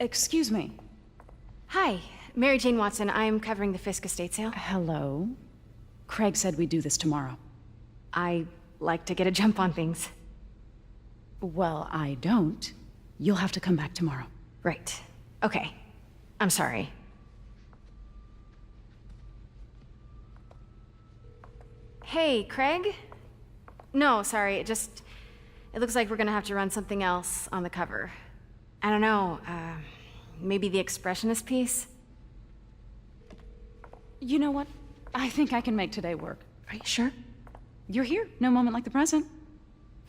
Excuse me. Hi, Mary Jane Watson. I'm covering the Fisk estate sale. Hello? Craig said we'd do this tomorrow. I like to get a jump on things. Well, I don't. You'll have to come back tomorrow. Right. Okay. I'm sorry. Hey, Craig? No, sorry, it looks like we're gonna have to run something else on the cover. I don't know, maybe the expressionist piece? You know what? I think I can make today work. Are you sure? You're here. No moment like the present.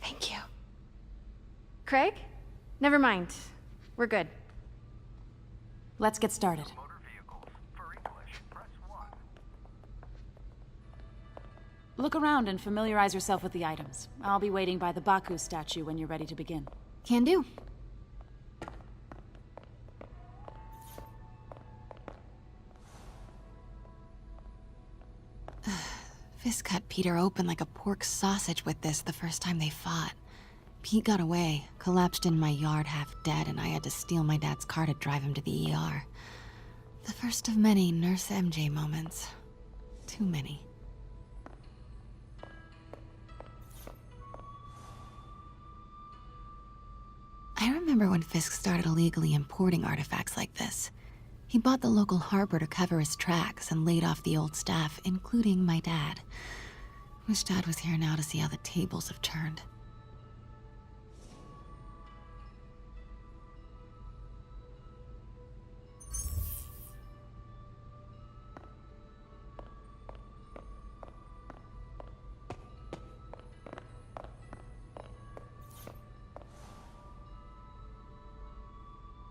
Thank you. Craig? Never mind. We're good. Let's get started. Look around and familiarize yourself with the items. I'll be waiting by the Baku statue when you're ready to begin. Can do. Fisk cut Peter open like a pork sausage with this the first time they fought. Pete got away, collapsed in my yard half dead, and I had to steal my dad's car to drive him to the ER. The first of many Nurse MJ moments. Too many. I remember when Fisk started illegally importing artifacts like this. He bought the local harbor to cover his tracks and laid off the old staff, including my dad. Wish Dad was here now to see how the tables have turned.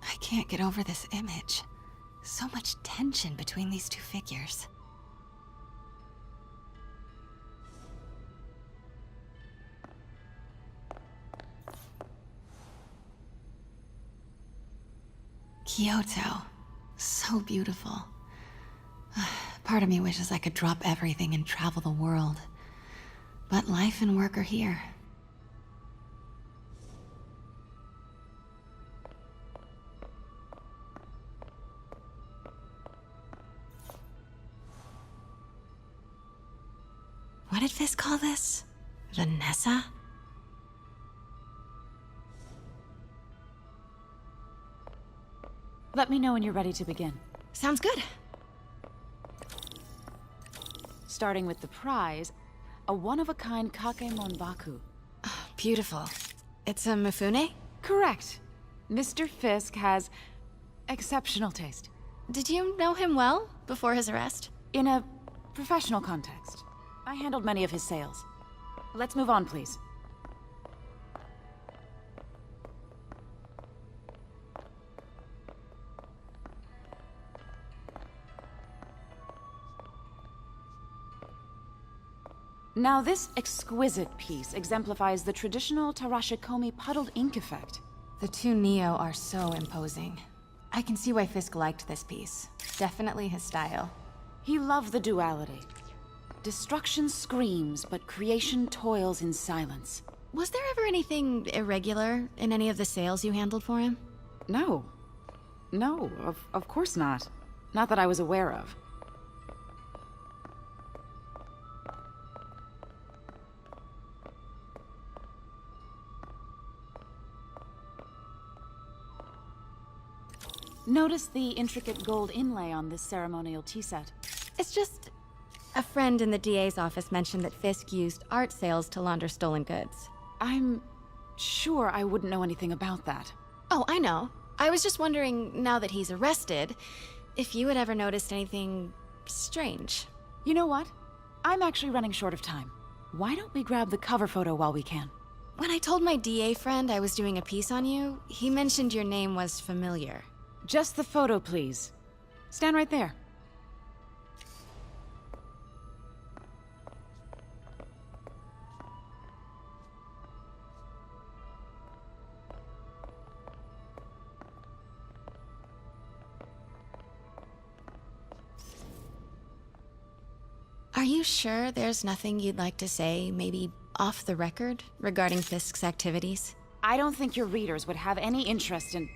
I can't get over this image. So much tension between these two figures. Kyoto. So beautiful. Part of me wishes I could drop everything and travel the world. But life and work are here. What did Fisk call this? Vanessa? Let me know when you're ready to begin. Sounds good. Starting with the prize, a one-of-a-kind Kakemon Baku. Beautiful. It's a Mifune? Correct. Mr. Fisk has exceptional taste. Did you know him well before his arrest? In a professional context, I handled many of his sales. Let's move on, please. Now, this exquisite piece exemplifies the traditional Tarashikomi puddled ink effect. The two Neo are so imposing. I can see why Fisk liked this piece. Definitely his style. He loved the duality. Destruction screams, but creation toils in silence. Was there ever anything irregular in any of the sales you handled for him? No. No, of course not. Not that I was aware of. Notice the intricate gold inlay on this ceremonial tea set. It's just... a friend in the DA's office mentioned that Fisk used art sales to launder stolen goods. I'm sure I wouldn't know anything about that. Oh, I know. I was just wondering, now that he's arrested, if you had ever noticed anything strange. You know what? I'm actually running short of time. Why don't we grab the cover photo while we can? When I told my DA friend I was doing a piece on you, he mentioned your name was familiar. Just the photo, please. Stand right there. Are you sure there's nothing you'd like to say, maybe off the record, regarding Fisk's activities? I don't think your readers would have any interest in...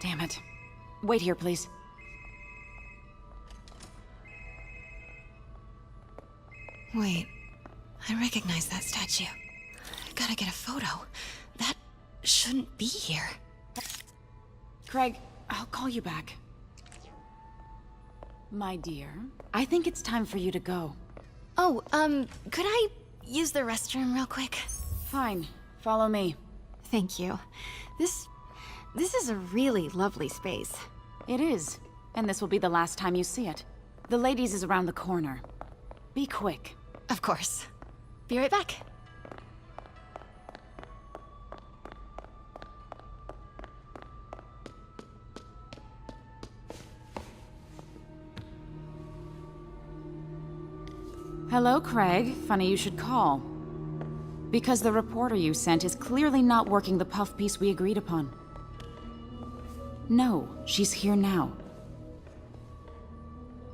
Damn it. Wait here, please. Wait, I recognize that statue. Gotta get a photo. That shouldn't be here. Craig, I'll call you back. My dear, I think it's time for you to go. Oh, could I use the restroom real quick? Fine. Follow me. Thank you. This is a really lovely space. It is. And this will be the last time you see it. The ladies is around the corner. Be quick. Of course. Be right back. Hello, Craig. Funny you should call. Because the reporter you sent is clearly not working the puff piece we agreed upon. No, she's here now.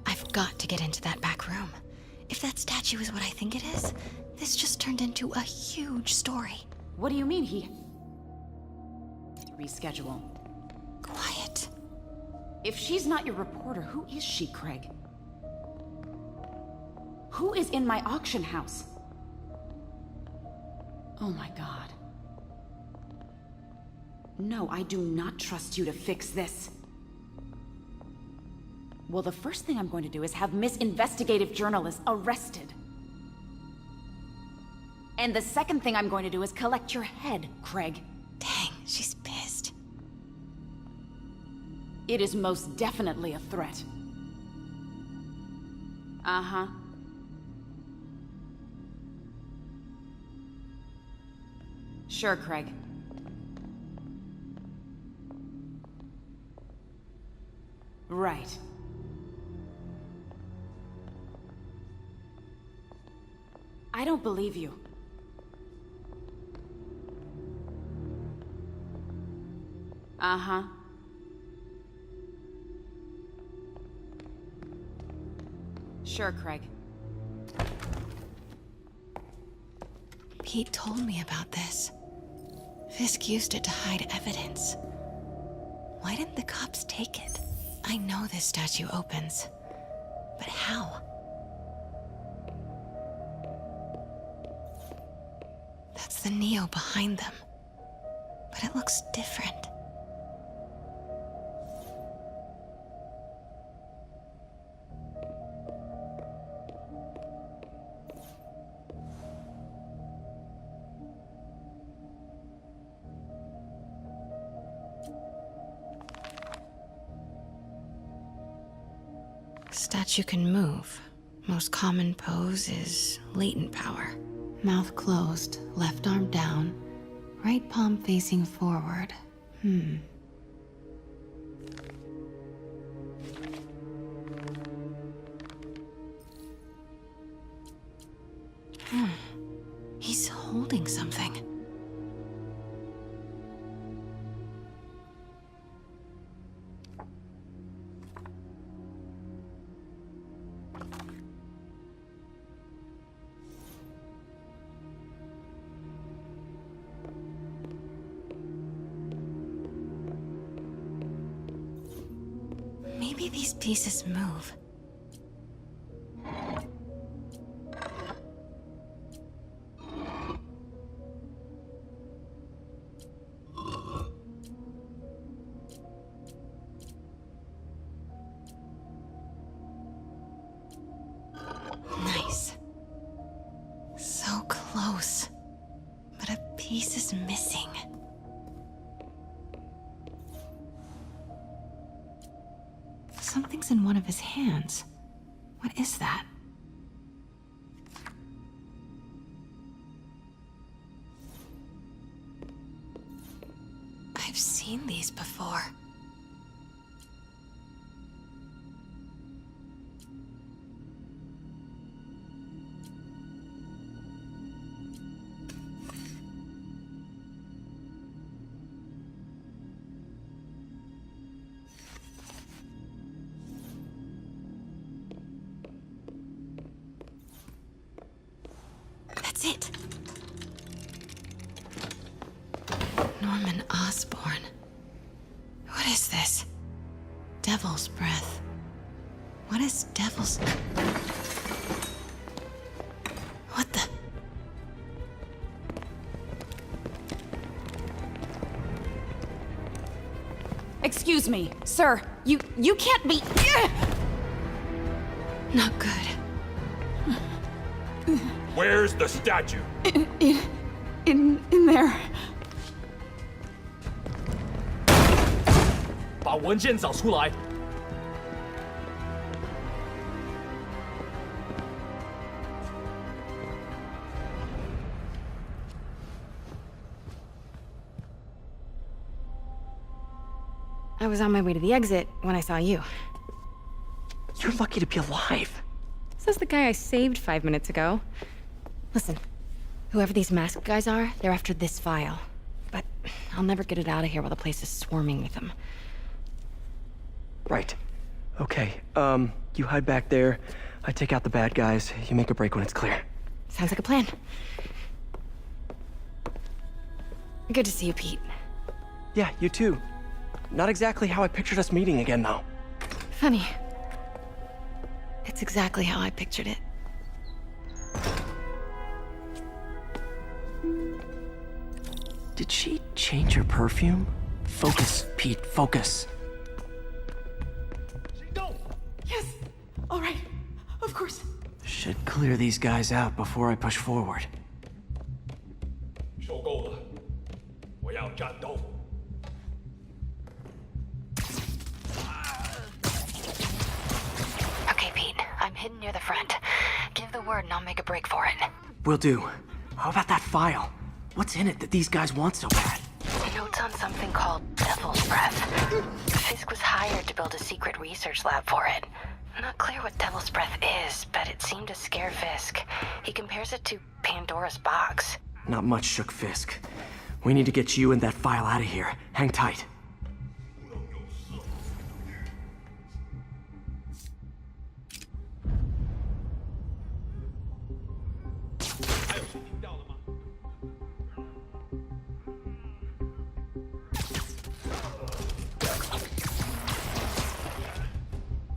I've got to get into that back room. If that statue is what I think it is, this just turned into a huge story. What do you mean he... Reschedule. Quiet. If she's not your reporter, who is she, Craig? Who is in my auction house? Oh my god. No, I do not trust you to fix this. Well, the first thing I'm going to do is have Miss Investigative Journalist arrested. And the second thing I'm going to do is collect your head, Craig. Dang, she's pissed. It is most definitely a threat. Uh-huh. Sure, Craig. Right. I don't believe you. Uh-huh. Sure, Craig. Pete told me about this. Fisk used it to hide evidence. Why didn't the cops take it? I know this statue opens, but how? That's the Neo behind them, but it looks different. Statue can move. Most common pose is latent power. Mouth closed, left arm down, right palm facing forward. He's holding something. Maybe these pieces move. Nice. So close. But a piece is missing. Something's in one of his hands. What is that? I've seen these before. That's it. Norman Osborn. What What is this? Devil's breath. What is devil's... What the... Excuse me, sir. You can't be... Not good. Where's the statue? In there. 把文件找出来。 I was on my way to the exit when I saw you. You're lucky to be alive. Says the guy I saved 5 minutes ago. Listen, whoever these masked guys are, they're after this file. But I'll never get it out of here while the place is swarming with them. Right. Okay, you hide back there. I take out the bad guys. You make a break when it's clear. Sounds like a plan. Good to see you, Pete. Yeah, you too. Not exactly how I pictured us meeting again, though. Funny. It's exactly how I pictured it. Did she change her perfume? Focus, Pete, focus. Yes. All right. Of course. Should clear these guys out before I push forward. 受够了，我要战斗。 Okay, Pete. I'm hidden near the front. Give the word and I'll make a break for it. Will do. How about that file? What's in it that these guys want so bad? Notes on something called Devil's Breath. Fisk was hired to build a secret research lab for it. Not clear what Devil's Breath is, but it seemed to scare Fisk. He compares it to Pandora's box. Not much shook Fisk. We need to get you and that file out of here. Hang tight.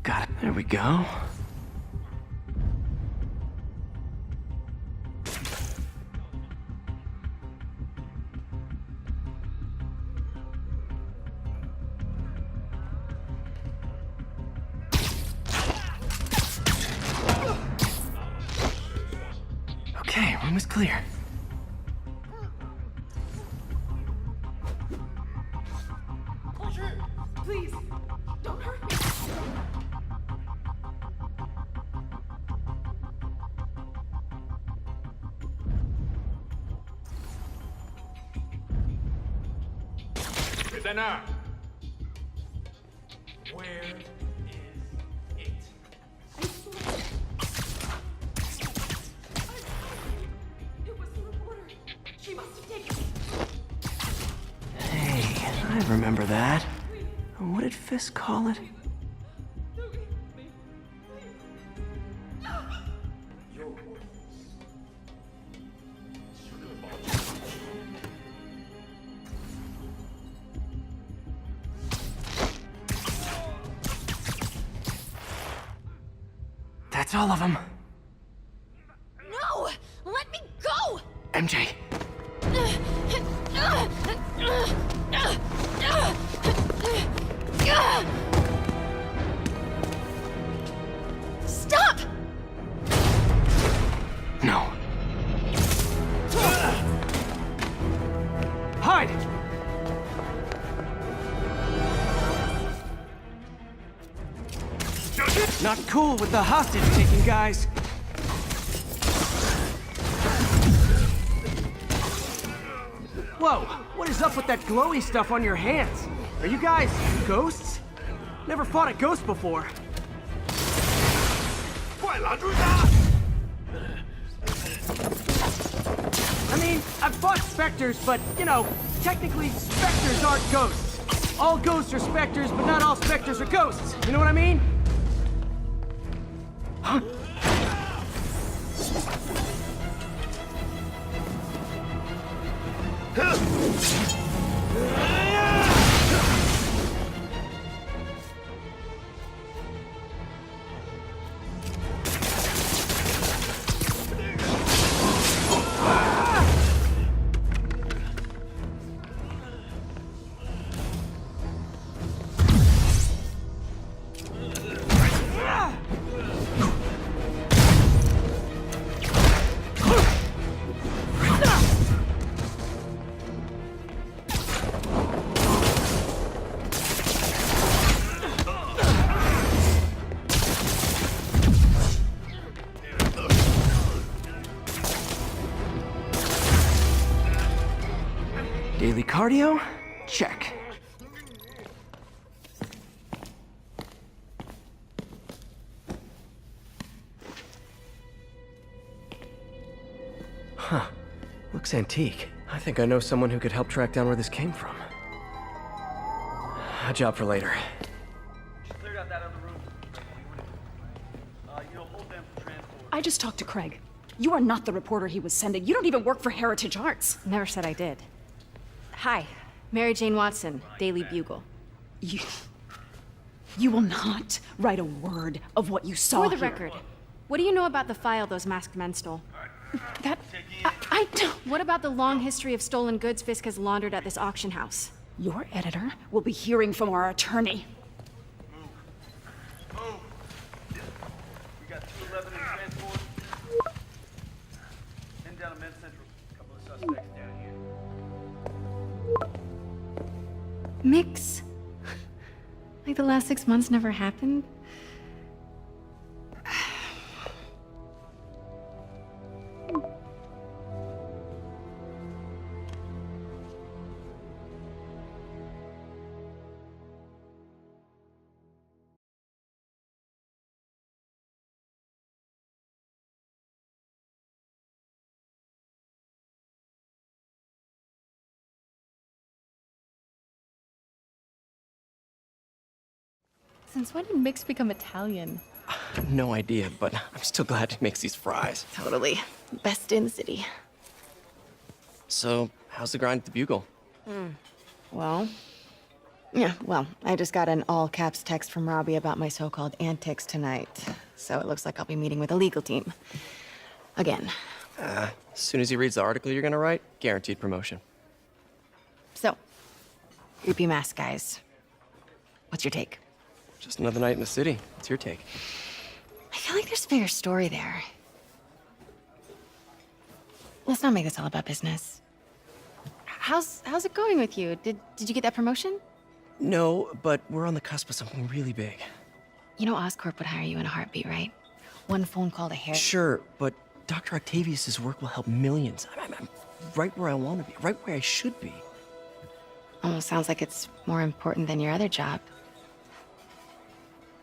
Got it. There we go. Okay, room is clear. Please, don't hurt me. Where is it? It was the reporter. She must have taken it. Hey, I remember that. What did Fisk call it? That's all of them. No! Let me go! MJ. Stop! No. Hide! Not cool with the hostage taking, guys. Whoa, what is up with that glowy stuff on your hands? Are you guys ghosts? Never fought a ghost before. 快拦住他！ I mean, I've fought specters, but, you know, technically specters aren't ghosts. All ghosts are specters, but not all specters are ghosts. You know what I mean? Huh? Daily cardio? Check. Huh. Looks antique. I think I know someone who could help track down where this came from. A job for later. I just talked to Craig. You are not the reporter he was sending. You don't even work for Heritage Arts. Never said I did. Hi, Mary Jane Watson, Daily Bugle. You will not write a word of what you saw For the here. record, what do you know about the file those masked men stole? That... I don't... What about the long history of stolen goods Fisk has laundered at this auction house? Your editor will be hearing from our attorney. Move. We got 211 in transport. Heading down to Med Central. A couple of suspects down here. Mix? Like the last 6 months never happened? Since when did Mix become Italian? No idea, but I'm still glad he makes these fries. Totally. Best in the city. So, how's the grind at the Bugle? Well, I just got an all-caps text from Robbie about my so-called antics tonight. So it looks like I'll be meeting with a legal team. Again. As soon as he reads the article you're gonna write, guaranteed promotion. So, creepy mask guys. What's your take? Just another night in the city. What's your take? I feel like there's a bigger story there. Let's not make this all about business. How's it going with you? Did you get that promotion? No, but we're on the cusp of something really big. You know Oscorp would hire you in a heartbeat, right? One phone call to Harry. Sure, but Dr. Octavius's work will help millions. I'm right where I want to be, right where I should be. Almost sounds like it's more important than your other job.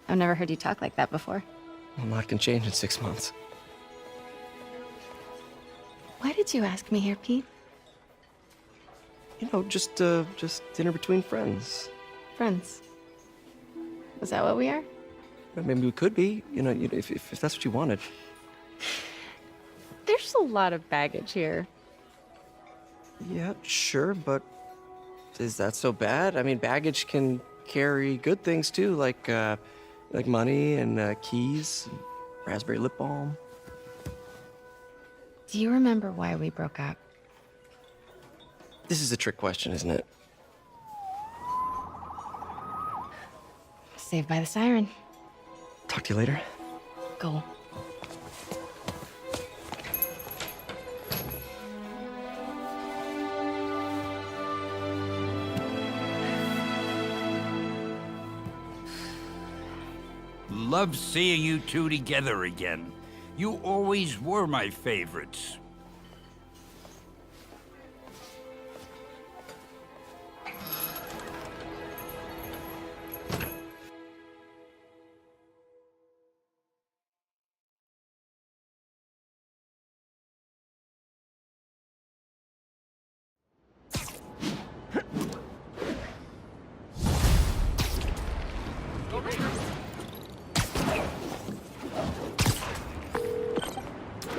I've never heard you talk like that before. A lot can change in 6 months. Why did you ask me here, Pete? You know, just dinner between friends. Friends. Is that what we are? Maybe we could be, if that's what you wanted. There's a lot of baggage here. Yeah, sure, but is that so bad? I mean, baggage can carry good things too, like money and keys, and raspberry lip balm. Do you remember why we broke up? This is a trick question, isn't it? Saved by the siren. Talk to you later. Go. Love seeing you two together again. You always were my favorites.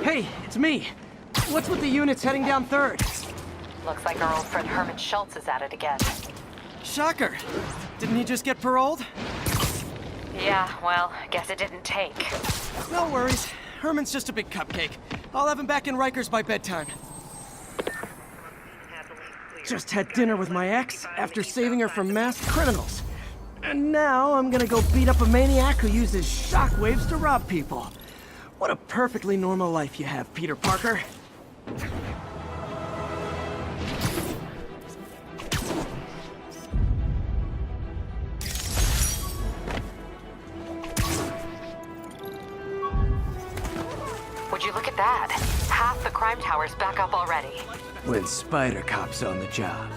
Hey, it's me. What's with the units heading down 3rd? Looks like our old friend Herman Schultz is at it again. Shocker. Didn't he just get paroled? Yeah, well, guess it didn't take. No worries. Herman's just a big cupcake. I'll have him back in Rikers by bedtime. Just had dinner with my ex after saving her from masked criminals. And now I'm gonna go beat up a maniac who uses shockwaves to rob people. What a perfectly normal life you have, Peter Parker. Would you look at that? Half the crime tower's back up already. When Spider Cop's on the job.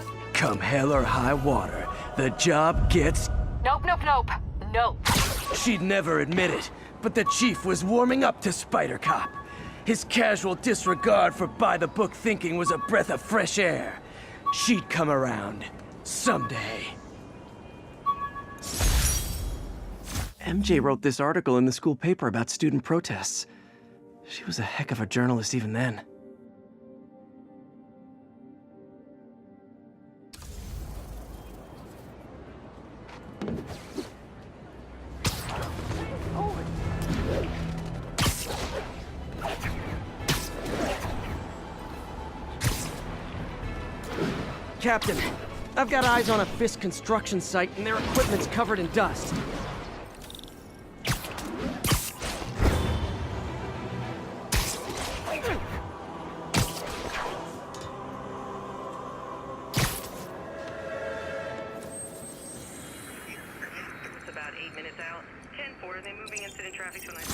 Come hell or high water, the job gets... Nope, nope, nope. Nope. She'd never admit it, but the chief was warming up to Spider Cop. His casual disregard for by-the-book thinking was a breath of fresh air. She'd come around. Someday. MJ wrote this article in the school paper about student protests. She was a heck of a journalist even then. Captain, I've got eyes on a Fisk construction site and their equipment's covered in dust. It's about 8 minutes out. 10-4, are they moving incident traffic tonight?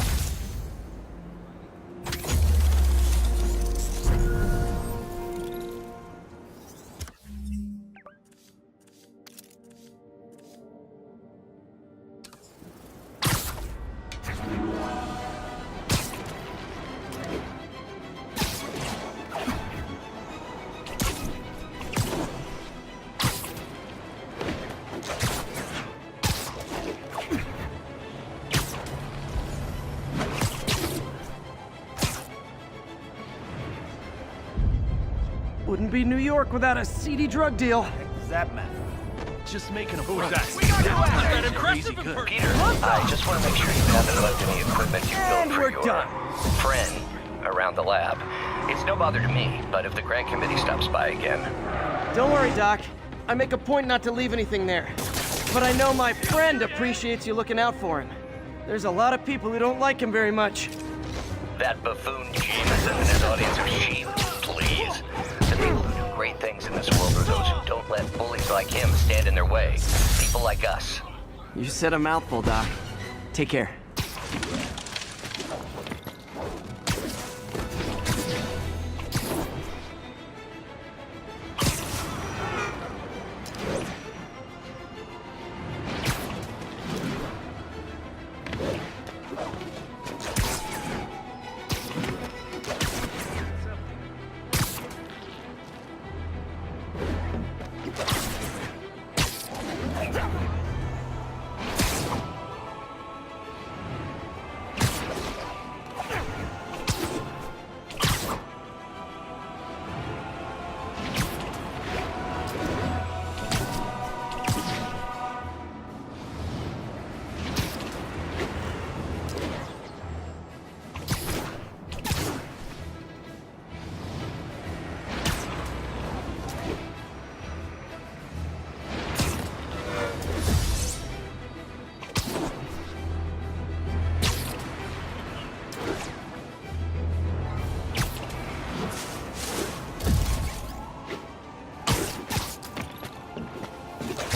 Wouldn't be New York without a seedy drug deal. Does that matter? Just making a front. That impressive in person. Peter, I just want to make sure you haven't left any equipment you And built for we're your done. friend around the lab. It's no bother to me, but if the grant committee stops by again... Don't worry, Doc. I make a point not to leave anything there. But I know my friend appreciates you looking out for him. There's a lot of people who don't like him very much. That buffoon Jameson and his audience of sheep, please. The people who do great things in this world are those who don't let bullies like him stand in their way. People like us. You said a mouthful, Doc. Take care.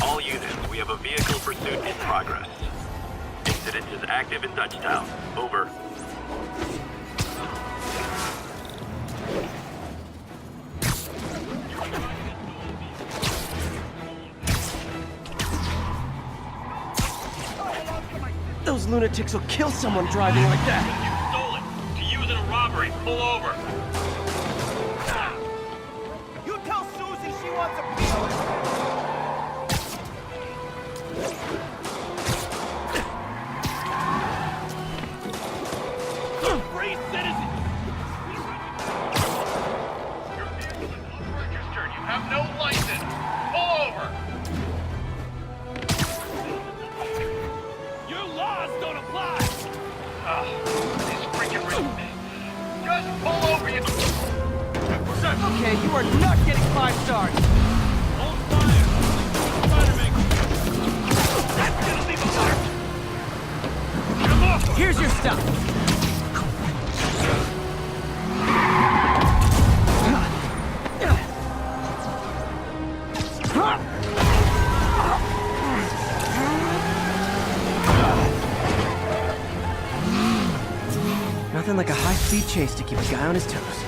All units, we have a vehicle pursuit in progress. Incident is active in Dutchtown. Over. Those lunatics will kill someone driving like that. You stole it. To use in a robbery. Pull over. You tell Susie she wants a piece. Free citizen. Your vehicle is unregistered. You have no license. Pull over. Your laws don't apply. These freaking rich. Just pull over, you. Okay, you are not getting 5 stars. Hold fire. Try to make. That's gonna leave a mark. Come on. Here's your stuff. Nothing like a high-speed chase to keep a guy on his toes.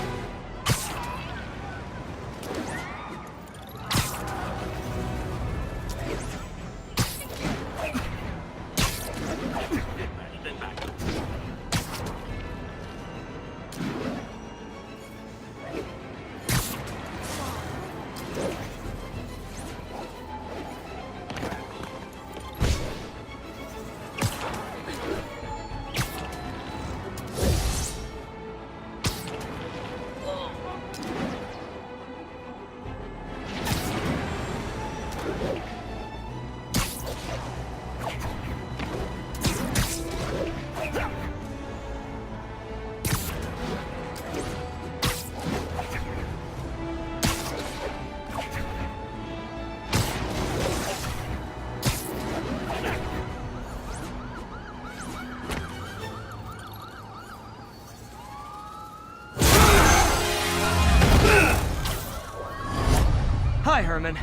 Herman.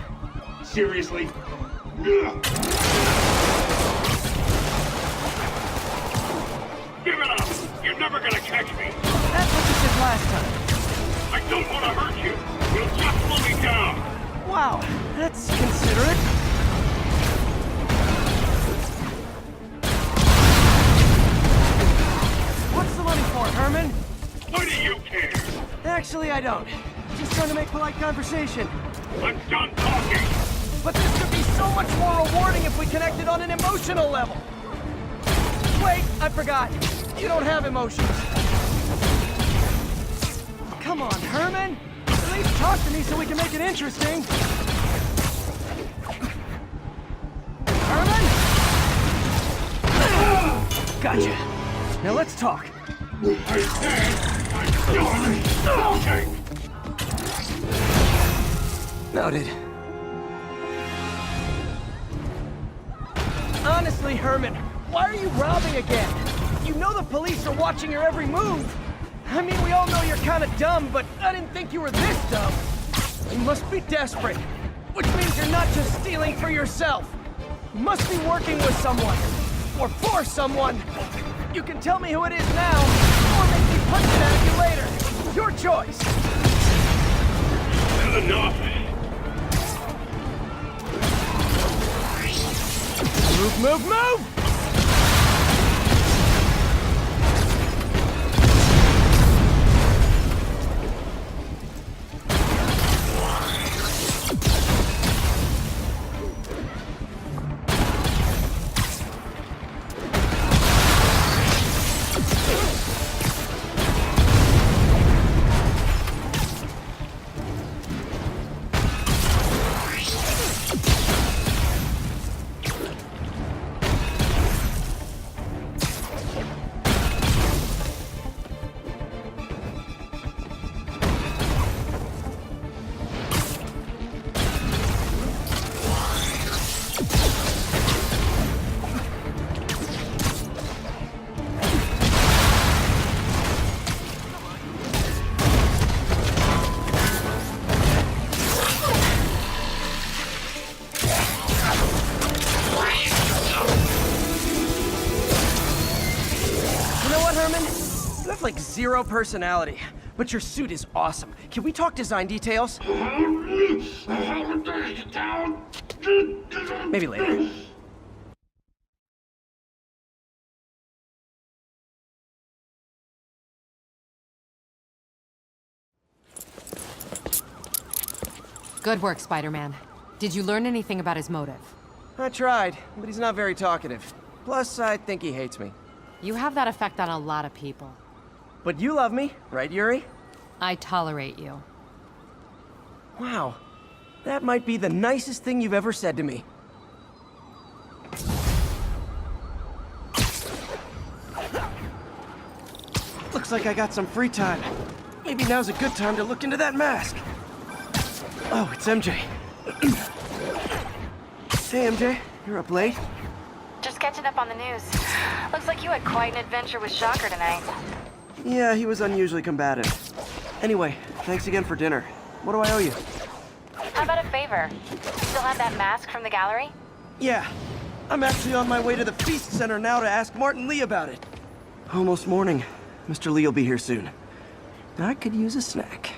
Seriously? Give it up! You're never gonna catch me! That's what you said last time. I don't want to hurt you! You'll just slow me down! Wow, that's considerate. What's the money for, Herman? Why do you care? Actually, I don't. Just trying to make polite conversation. I'm done talking! But this could be so much more rewarding if we connected on an emotional level. Wait, I forgot. You don't have emotions. Come on, Herman. At least talk to me so we can make it interesting. Herman? Gotcha. Now let's talk. I said I'm done talking! Noted. Honestly, Herman, why are you robbing again? You know the police are watching your every move. I mean, we all know you're kind of dumb, but I didn't think you were this dumb. You must be desperate, which means you're not just stealing for yourself. You must be working with someone, or for someone. You can tell me who it is now, or make me punch it at you later. Your choice. Enough! Move, move, move! Like zero personality, but your suit is awesome. Can we talk design details? Maybe later. Good work, Spider-Man. Did you learn anything about his motive? I tried, but he's not very talkative. Plus, I think he hates me. You have that effect on a lot of people. But you love me, right, Yuri? I tolerate you. Wow. That might be the nicest thing you've ever said to me. Looks like I got some free time. Maybe now's a good time to look into that mask. Oh, it's MJ. Hey, MJ. You're up late? Just catching up on the news. Looks like you had quite an adventure with Shocker tonight. Yeah, he was unusually combative. Anyway, thanks again for dinner. What do I owe you? How about a favor? Still have that mask from the gallery? Yeah. I'm actually on my way to the Feast Center now to ask Martin Lee about it. Almost morning. Mr. Lee will be here soon. I could use a snack.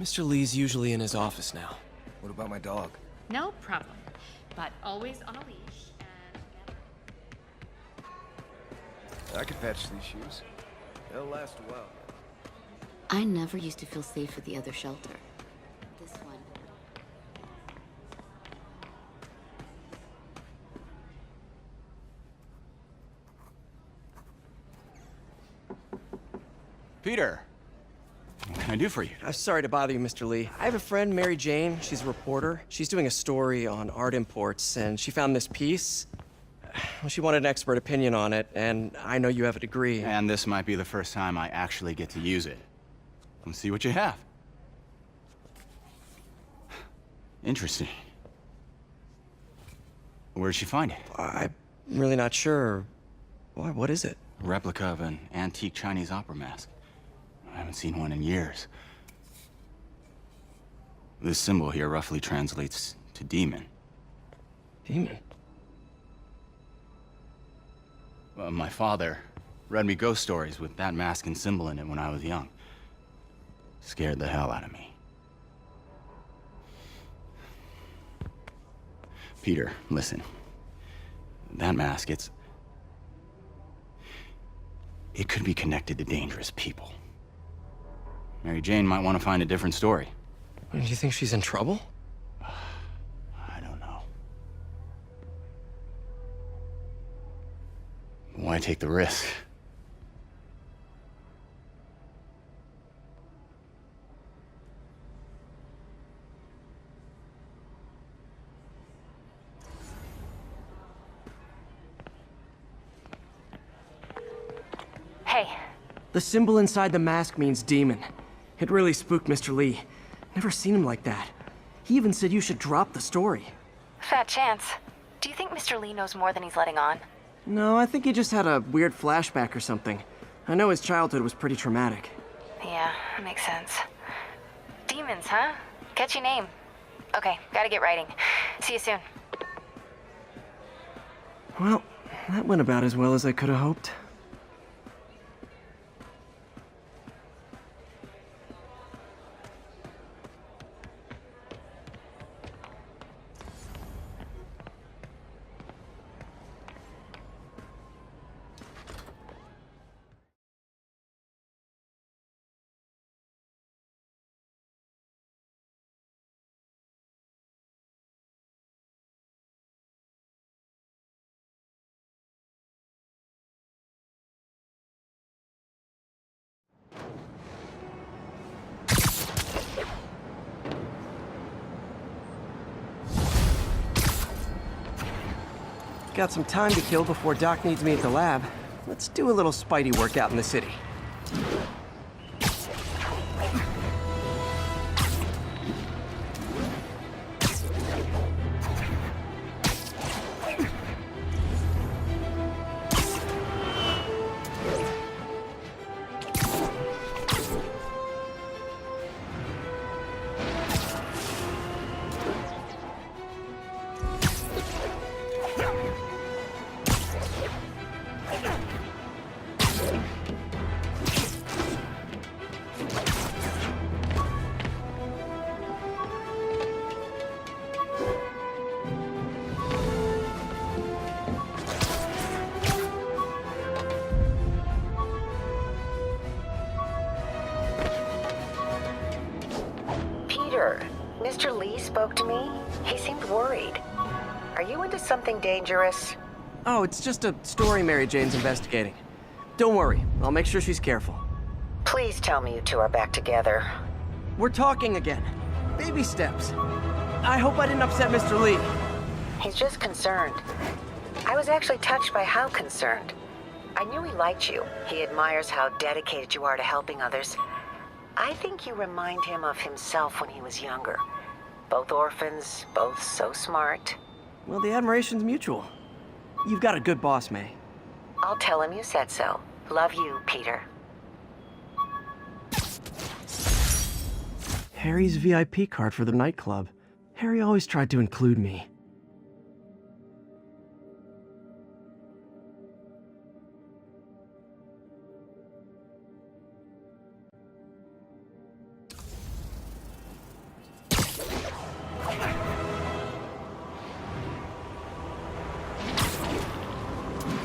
Mr. Lee's usually in his office now. What about my dog? No problem. But always on a leash and... I could patch these shoes. They'll last a while. I never used to feel safe at the other shelter. This one. Peter, what can I do for you? I'm sorry to bother you, Mr. Lee. I have a friend, Mary Jane. She's a reporter. She's doing a story on art imports, and she found this piece. Well, she wanted an expert opinion on it, and I know you have a degree. And this might be the first time I actually get to use it. Let's see what you have. Interesting. Where did she find it? I'm really not sure. Why, what is it? A replica of an antique Chinese opera mask. I haven't seen one in years. This symbol here roughly translates to demon. Demon? Well, my father read me ghost stories with that mask and symbol in it when I was young. Scared the hell out of me. Peter, listen. That mask, it could be connected to dangerous people. Mary Jane might want to find a different story. Do you think she's in trouble? I don't know. Why take the risk? Hey. The symbol inside the mask means demon. It really spooked Mr. Lee. Never seen him like that. He even said you should drop the story. Fat chance. Do you think Mr. Lee knows more than he's letting on? No, I think he just had a weird flashback or something. I know his childhood was pretty traumatic. Yeah, that makes sense. Demons, huh? Catchy name. Okay, gotta get writing. See you soon. Well, that went about as well as I could have hoped. Got some time to kill before Doc needs me at the lab. Let's do a little Spidey workout in the city. Mr. Lee spoke to me. He seemed worried. Are you into something dangerous? Oh, it's just a story Mary Jane's investigating. Don't worry, I'll make sure she's careful. Please tell me you two are back together. We're talking again. Baby steps. I hope I didn't upset Mr. Lee. He's just concerned. I was actually touched by how concerned. I knew he liked you. He admires how dedicated you are to helping others. I think you remind him of himself when he was younger. Both orphans, both so smart. Well, the admiration's mutual. You've got a good boss, May. I'll tell him you said so. Love you, Peter. Harry's VIP card for the nightclub. Harry always tried to include me.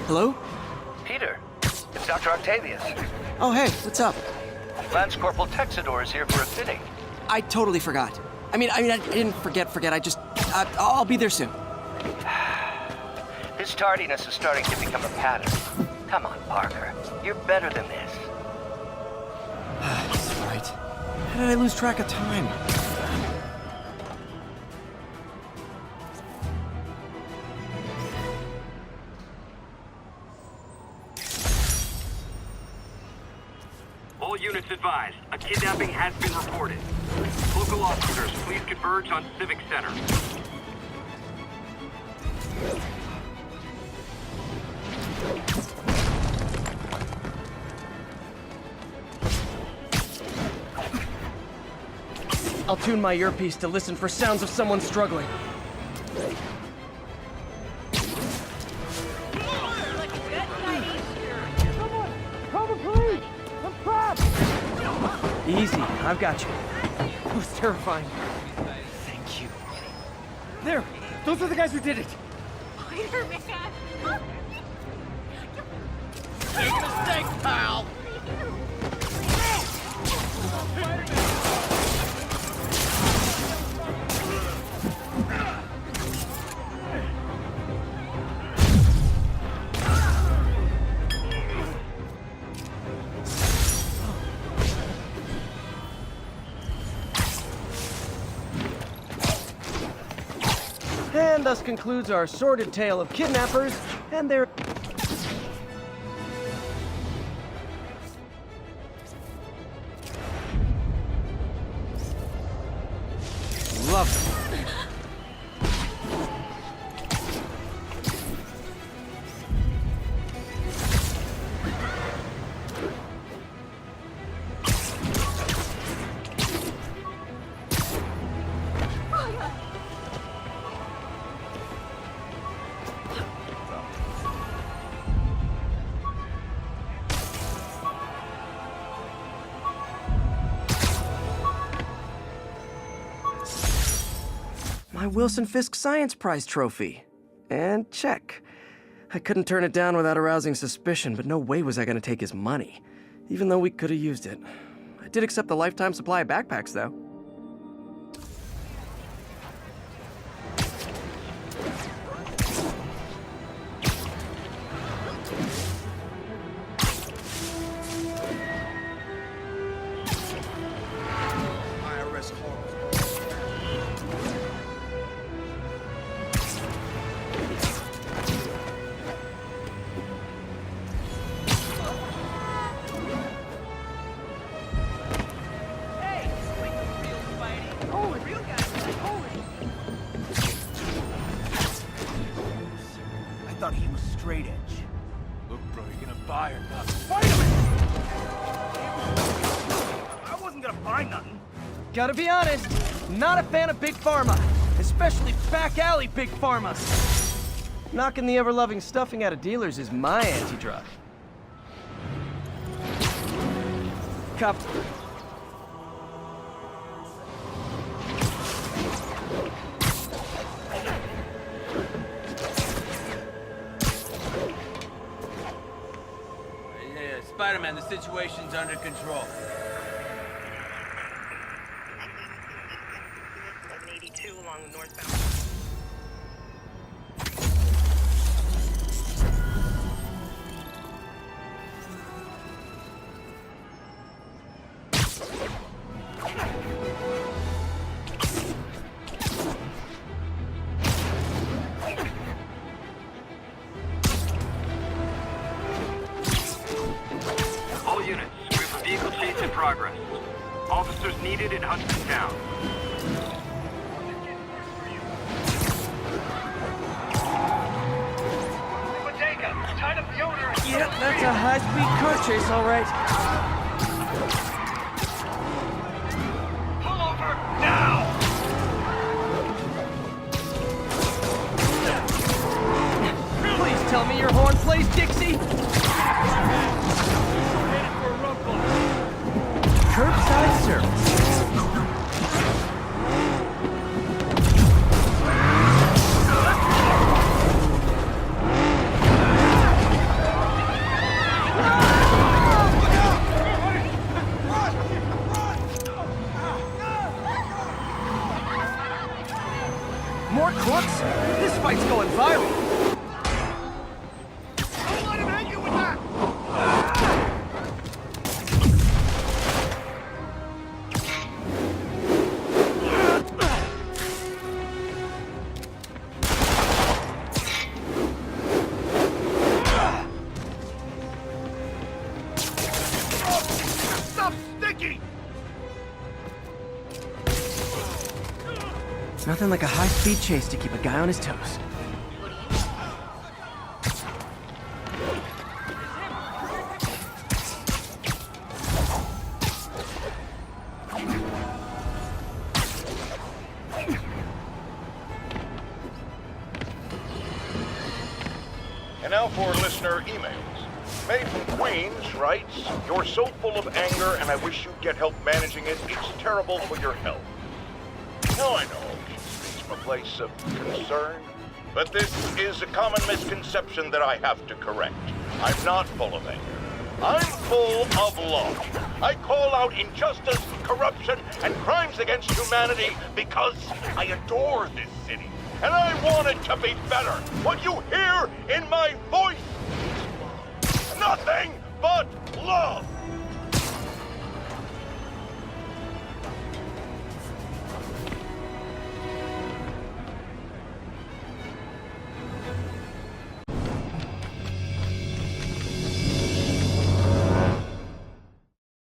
Hello? Peter, it's Dr. Octavius. Oh, hey, what's up? Lance Corporal Texador is here for a fitting. I totally forgot. I didn't forget. I'll be there soon. His tardiness is starting to become a pattern. Come on, Parker. You're better than this. That's right. How did I lose track of time? All units advised. A kidnapping has been reported. Local officers, please converge on Civic Center. I'll tune my earpiece to listen for sounds of someone struggling. Easy, I've got you. That was terrifying. Thank you. There! Those are the guys who did it! Spider-Man! Make a mistake, pal! And thus concludes our sordid tale of kidnappers and their... Love it. My Wilson Fisk Science Prize trophy. And check. I couldn't turn it down without arousing suspicion, but no way was I gonna take his money, even though we could have used it. I did accept the lifetime supply of backpacks, though. I thought he was straight edge. Look, bro, you gonna buy or not? Spider-Man! I wasn't gonna buy nothing. Gotta be honest, not a fan of Big Pharma, especially back alley Big Pharma. Knocking the ever-loving stuffing out of dealers is my anti-drug. Cop. Spider-Man, the situation's under control. 1182 along the northbound. All units, we have a vehicle chase in progress. Officers needed in Hudson Town. Tied up the owner. Yep, that's a high-speed car chase, all right. Pull over now! Please tell me your horn plays Dixie. Curbside service. More crooks? This fight's going viral. Don't let him hit you with that! stuff's sticky! Nothing like a high-speed chase to keep a guy on his toes. And now for listener emails. May from Queens writes, "You're so full of anger and I wish you'd get help managing it. It's terrible for your health." Now I know it's from a place of concern, but this is a common misconception that I have to correct. I'm not full of anger. I'm full of love. I call out injustice, corruption, and crimes against humanity because I adore this city. And I want it to be better. What you hear in my voice is love. Nothing but love.